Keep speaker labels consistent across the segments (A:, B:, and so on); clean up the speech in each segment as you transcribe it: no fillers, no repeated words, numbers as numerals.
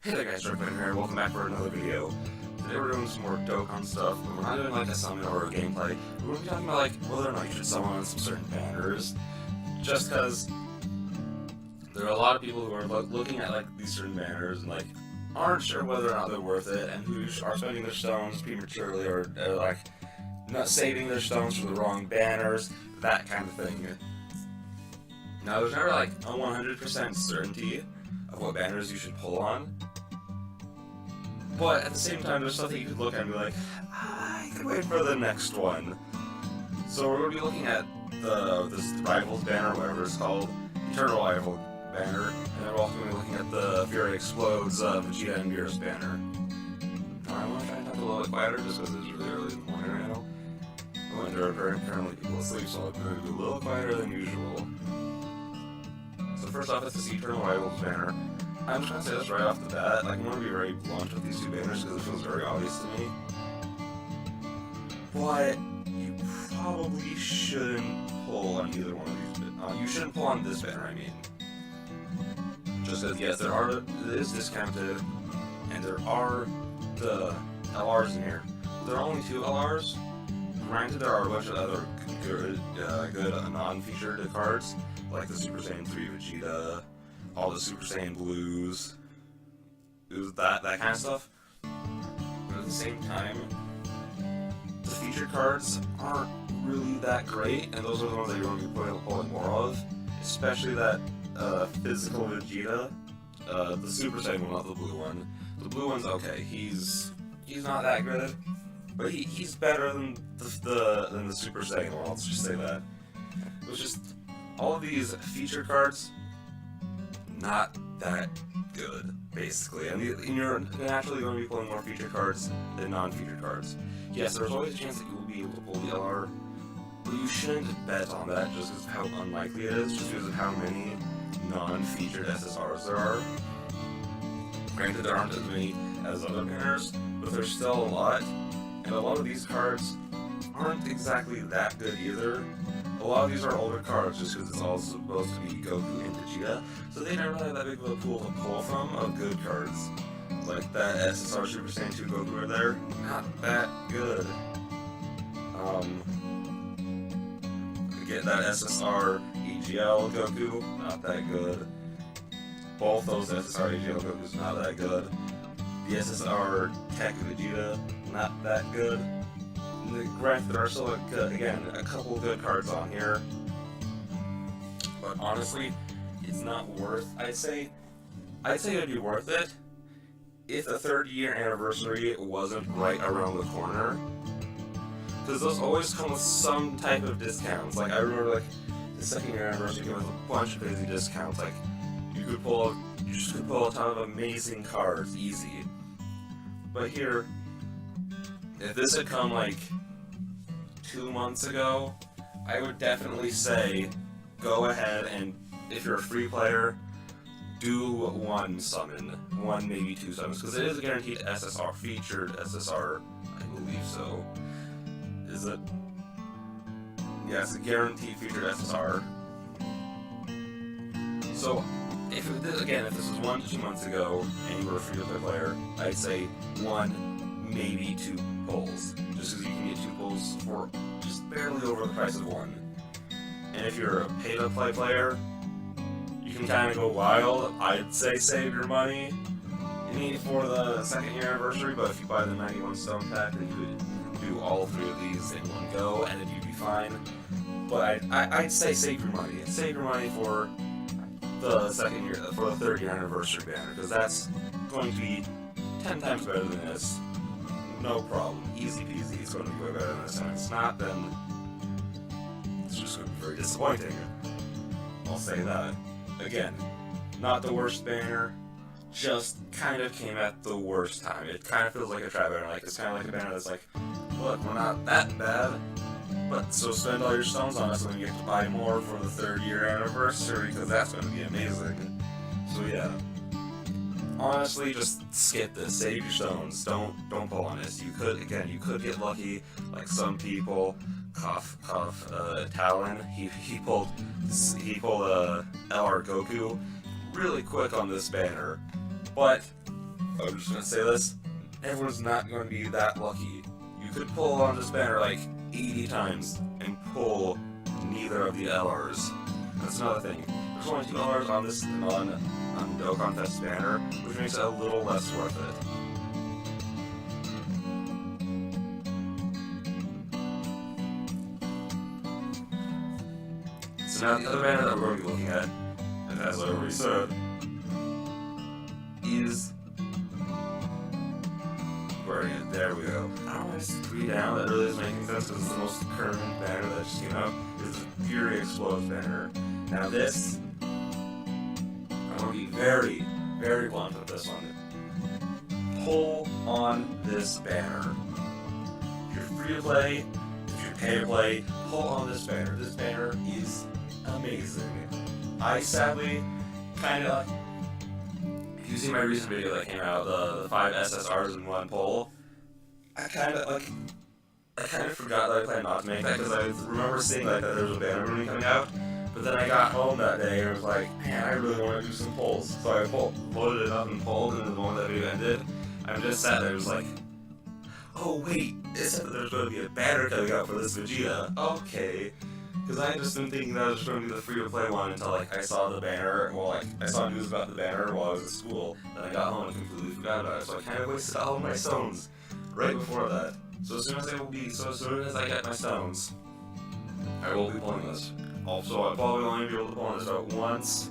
A: Hey there guys, Dark here, welcome back for another video. Today we're doing some more Dokkan stuff, but we're not doing like a summon or a gameplay. We're going to be talking about like whether or not you should summon on some certain banners. Just because there are a lot of people who are looking at like these certain banners and like aren't sure whether or not they're worth it, and who are spending their stones prematurely or like not saving their stones for the wrong banners, that kind of thing. Now there's never like a 100% certainty of what banners you should pull on. But at the same time, there's something you could look at and be like, I could wait for the next one. So we're going to be looking at this Rivals banner, whatever it's called, Eternal Rival banner, and then we're also going to be looking at the Fury Explodes Vegeta and Beerus banner. I want to try and talk a little bit quieter just because it's really early in the morning right now. When there are currently people asleep, so I'm going to do a little quieter than usual. So first off, it's this Eternal Rivals banner. I'm just going to say this right off the bat, like, I'm going to be very blunt with these two banners because it feels very obvious to me. But you probably shouldn't pull on either one of these. You shouldn't pull on this banner, I mean. Just because, yes, it is discounted, and there are the LRs in here. There are only 2 LRs. Granted, there are a bunch of other good non-featured cards, like the Super Saiyan 3 Vegeta, all the Super Saiyan Blues, that kind of stuff. But at the same time, the featured cards aren't really that great, and those are the ones that you're going to be pulling more of. Especially that physical Vegeta, the Super Saiyan one, not the blue one. The blue one's okay. He's not that good, but he's better than the Super Saiyan one. Let's just say that. It was just all of these featured cards, not that good, basically. And you're naturally going to be pulling more featured cards than non-featured cards. Yes, there's always a chance that you will be able to pull the LR, but you shouldn't bet on that just because of how unlikely it is, just because of how many non-featured SSRs there are. Granted, there aren't as many as other banners, but there's still a lot, and a lot of these cards aren't exactly that good either. A lot of these are older cards just because it's all supposed to be Goku and Vegeta, so they never have that big of a pool to pull from of good cards. Like that SSR Super Saiyan 2 Goku right there, not that good. Again, that SSR EGL Goku, not that good. Both those SSR EGL Gokus, not that good. The SSR Tech Vegeta, not that good. Granted, there are still, again, a couple of good cards on here, but honestly, it's not worth, I'd say it'd be worth it if the 30-year anniversary wasn't right around the corner, because those always come with some type of discounts. Like, I remember, like, the 2nd year anniversary came with a bunch of crazy discounts. Like, you just could pull a ton of amazing cards, easy. But here, if this had come, like, 2 months ago, I would definitely say go ahead and, if you're a free player, do 1 summon. 1, maybe 2 summons, because it is a guaranteed SSR, featured SSR, I believe so. Is it? Yeah, it's a guaranteed featured SSR. So, if this was 1 to 2 months ago, and you were a free-to-play player, I'd say 1, maybe 2 pulls, just because you can get 2 pulls for just barely over the price of 1. And if you're a pay-to-play player, you can kind of go wild. I'd say save your money. You need it for the 2nd year anniversary, but if you buy the 91 stone pack, then you could do all 3 of these in one go, and then you'd be fine. But I'd say save your money. Save your money for the 2nd year, for the 3rd year anniversary banner, because that's going to be 10 times better than this. No problem. Easy peasy. It's going to be way better than this, and if it's not, then it's just going to be very disappointing. I'll say that. Again, not the worst banner, just kind of came at the worst time. It kind of feels like a trap banner. Like, it's kind of like a banner that's like, look, we're not that bad, but so spend all your stones on us and then you get to buy more for the 3rd year anniversary, because that's going to be amazing. So yeah. Honestly, just skip this. Save your stones. Don't pull on this. You could get lucky, like some people. Talon. He pulled LR Goku really quick on this banner, but I'm just gonna say this, everyone's not going to be that lucky. You could pull on this banner like 80 times and pull neither of the LRs. That's another thing. There's only 2 LRs on this Dokkan Fest banner, which makes it a little less worth it. So now the other banner that we're going to be looking at, and as I already said, is... There we go. I don't know why it's 3 down, that really is making sense because it's the most current banner that just came out. It's the Fury Explodes banner. Now this, I'm going to be very, very blunt with this one. Pull on this banner. If you're free to play, if you're pay to play, pull on this banner. This banner is amazing. I sadly kind of... If you see my recent video that came out, the 5 SSRs in 1 pull, I kind of forgot that I planned not to make that because I remember seeing like that there was a banner movie coming out, but then I got home that day and was like, man, I really want to do some pulls. So I loaded it up and pulled, and then the moment that video ended, I just sat there and was like, oh wait, it said that there's going to be a banner coming out for this Vegeta. Okay. Because I had just been thinking that I was going to be the free-to-play one until like I saw the banner, well like I saw news about the banner while I was at school, then I got home and completely forgot about it, so I kind of wasted all of my stones right before that. So as soon as I get my stones, I will be pulling this. Also, I'll probably only be able to pull this out once,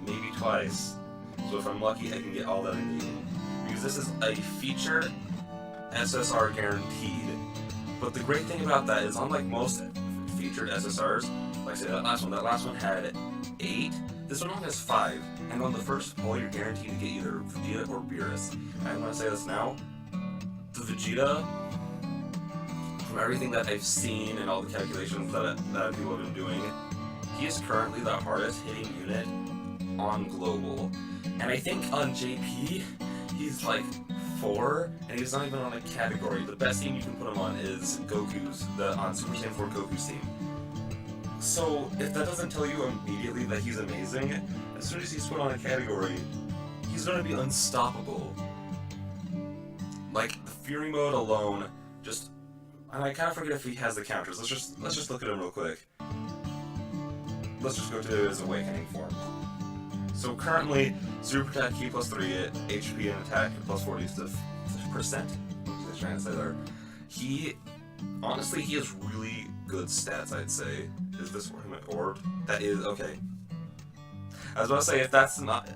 A: maybe twice. So if I'm lucky, I can get all that I need. Because this is a feature SSR guaranteed. But the great thing about that is, unlike most featured SSRs, like I said, that last one had 8, this one only has 5. And on the first pull, you're guaranteed to get either Vegeta or Beerus. I'm going to say this now. The Vegeta, from everything that I've seen and all the calculations that people have been doing, he is currently the hardest hitting unit on Global. And I think on JP, he's like 4, and he's not even on a category. The best team you can put him on is Goku's, on Super Saiyan 4 Goku's team. So, if that doesn't tell you immediately that he's amazing, as soon as he's put on a category, he's going to be unstoppable. Like, the Fury mode alone, and I kind of forget if he has the counters. Let's just look at him real quick. Let's just go to his Awakening form. So currently, Super Attack Ki plus 3, HP and attack plus 40%. What was I trying to say there? Honestly, he has really good stats, I'd say. Is this for him orb? That is, okay. I was about to say, if that's not...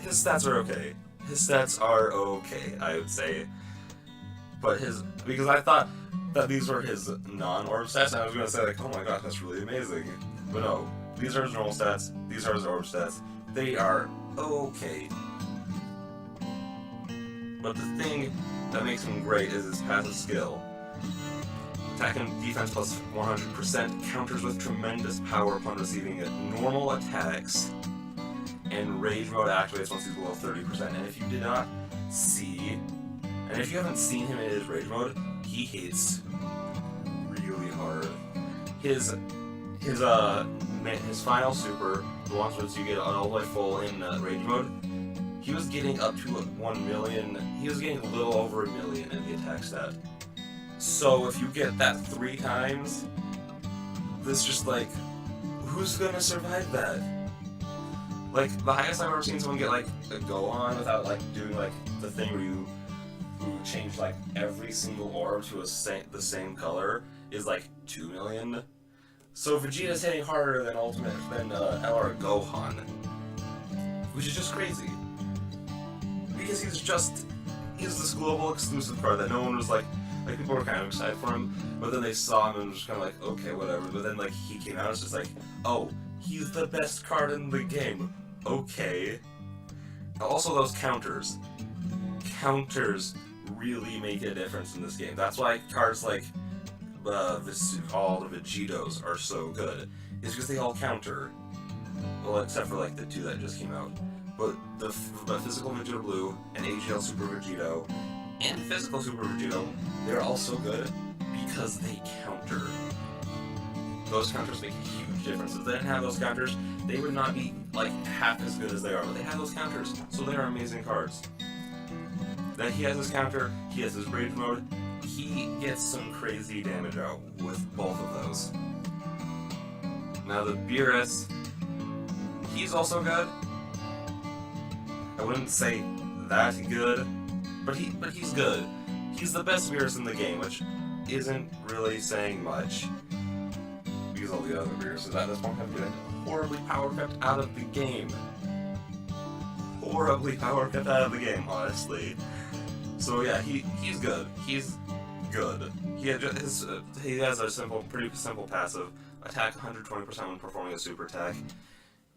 A: His stats are okay. His stats are okay, I would say. But because I thought that these were his non-orb stats, and I was going to say, like, oh my gosh, that's really amazing. But no, these are his normal stats, these are his orb stats. They are okay. But the thing that makes him great is his passive skill. Attack and defense plus 100%, counters with tremendous power upon receiving normal attacks, and rage mode activates once he's below 30%. And if you did not see, and if you haven't seen him in his rage mode, he hits really hard. His final super, the ones once you get all the way full in rage mode, he was getting up to 1 million. He was getting a little over 1 million in the attack stat. So if you get that 3 times, this just like, who's gonna survive that? Like, the highest I've ever seen someone get like a Gohan without like doing like the thing where you change like every single orb to the same color is like 2 million. So Vegeta's hitting harder than LR Gohan, which is just crazy. Because he's this global exclusive card that no one was like people were kind of excited for him, but then they saw him and was just kind of like, okay, whatever. But then like he came out, it's just like, oh, he's the best card in the game. Okay. Also, those counters really make a difference in this game. That's why cards like all the Vegetos are so good. Is because they all counter. Well, except for like the 2 that just came out. But the Physical Vegeta Blue and AGL Super Vegeto and Physical Super Vegeto, they're also good because they counter. Those counters make a huge difference. If they didn't have those counters, they would not be like half as good as they are. But they have those counters, so they are amazing cards. That he has his counter, he has his rage mode, he gets some crazy damage out with both of those. Now the Beerus, he's also good. I wouldn't say that good, but he's good. He's the best Beerus in the game, which isn't really saying much. Because all the other Beeruses at this point have been horribly power kept out of the game. Horribly power kept out of the game, honestly. So yeah, he's good. He's good. He has a pretty simple passive. Attack 120% when performing a super attack.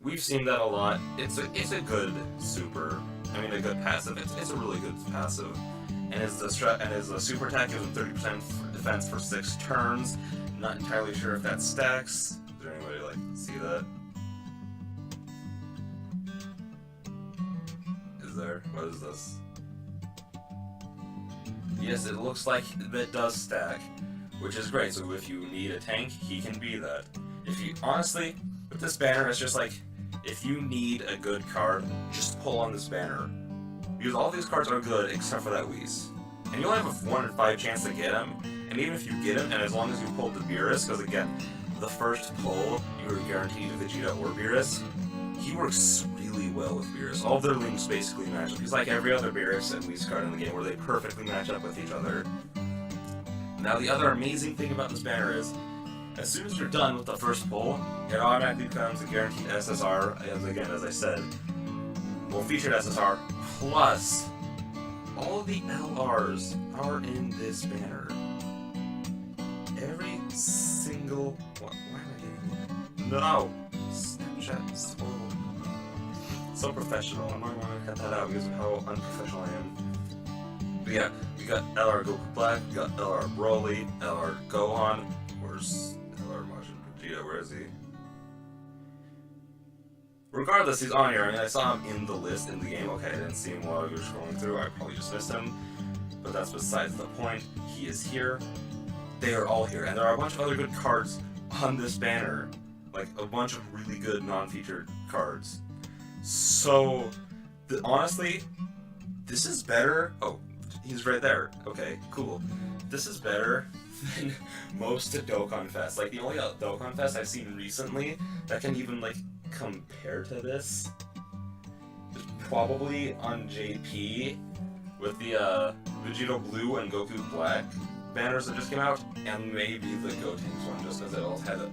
A: We've seen that a lot. It's a good super. I mean, a good passive. It's a really good passive. And his super attack gives him 30% defense for 6 turns. Not entirely sure if that stacks. Is there anybody like see that? Is there? What is this? Yes, it looks like that does stack, which is great. So if you need a tank, he can be that. If you honestly, with this banner, it's just like if you need a good card, just pull on this banner. Because all these cards are good except for that Whis. And you only have a 1 in 5 chance to get him. And even if you get him, and as long as you pull the Beerus, because again, the first pull, you are guaranteed Vegeta or Beerus. He works really well with Beerus. All of their links basically match up. He's like every other Beerus and Whis card in the game where they perfectly match up with each other. Now the other amazing thing about this banner is, as soon as you're done with the first pull, it automatically becomes a guaranteed SSR, as I said. Well, featured SSR, plus all of the LRs are in this banner. Every single one. Why am I getting... No! Snapchat is horrible. So professional. I'm not going to cut that out because of how unprofessional I am. But yeah, we got LR Goku Black, we got LR Broly, LR Gohan. Where's LR Majin Vegeta? Where is he? Regardless, he's on here. I mean, I saw him in the list in the game. Okay, I didn't see him while you were scrolling through. I probably just missed him. But that's besides the point. He is here. They are all here. And there are a bunch of other good cards on this banner. Like, a bunch of really good non-featured cards. So, honestly, this is better. Oh, he's right there. Okay, cool. This is better than most Dokkan Fest. Like, the only Dokkan Fest I've seen recently that can even, like, compare to this is probably on JP with the Vegeta Blue and Goku Black banners that just came out, and maybe the Gotenks one, just because it all had a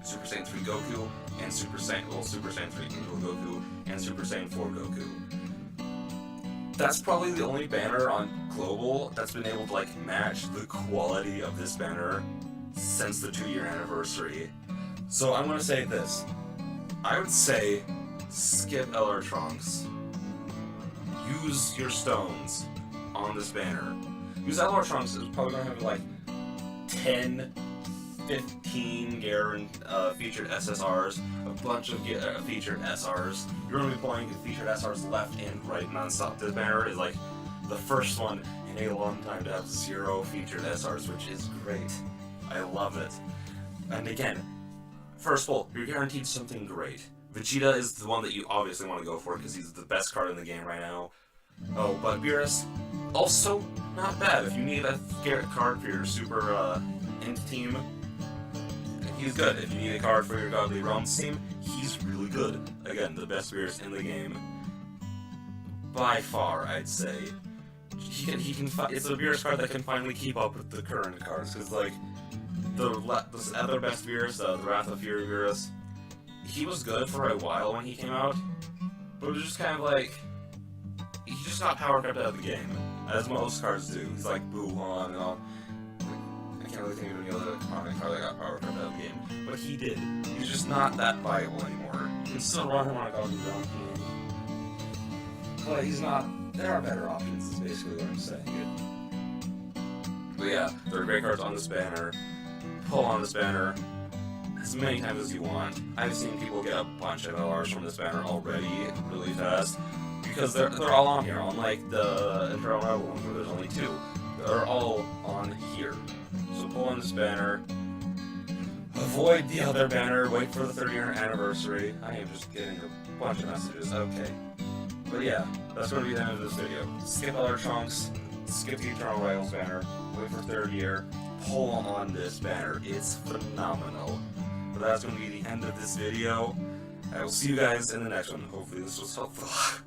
A: Super Saiyan 3 Goku and Super Saiyan 3 Angel Goku and Super Saiyan 4 Goku. That's probably the only banner on Global that's been able to like match the quality of this banner since the 2-year anniversary. So I'm gonna say this. I would say skip LR Trunks. Use your stones on this banner. Because LR Trunks is probably gonna have like 10, 15 featured SSRs, a bunch of featured SRs. You're gonna be playing featured SRs left and right non-stop. This banner is like the first one in a long time to have 0 featured SRs, which is great. I love it. And again, first pull, you're guaranteed something great. Vegeta is the one that you obviously want to go for because he's the best card in the game right now. Oh, but Beerus, also not bad. If you need a card for your super int team, he's good. If you need a card for your Godly Realms team, he's really good. Again, the best Beerus in the game. By far, I'd say. He can it's a Beerus card that can finally keep up with the current cards, because like, the other best Beerus, the Wrath of Fury Beerus, he was good for a while when he came out, but it was just kind of like, he just got power kept out of the game, as most cards do. He's like Buuhan and all. I can't really think of any other common card that got power kept out of the game, but he did. He's just not that viable anymore. You can still run him on a Godly Realm team, but he's not. There are better options, is basically what I'm saying. But yeah, there are great cards on this banner. Pull on this banner as many times as you want. I've seen people get a bunch of LRs from this banner already really fast because they're all on here, unlike the Intro Rebel one where there's only 2. They're all on here. So pull on this banner. Avoid the other banner. Wait for the 30-year anniversary. I am just getting a bunch of messages. Okay. But yeah, that's going to be the end of this video. Skip other chunks, skip the Eternal Rivals banner, wait for third year, pull on this banner. It's phenomenal. But that's going to be the end of this video. I will see you guys in the next one. Hopefully this was helpful.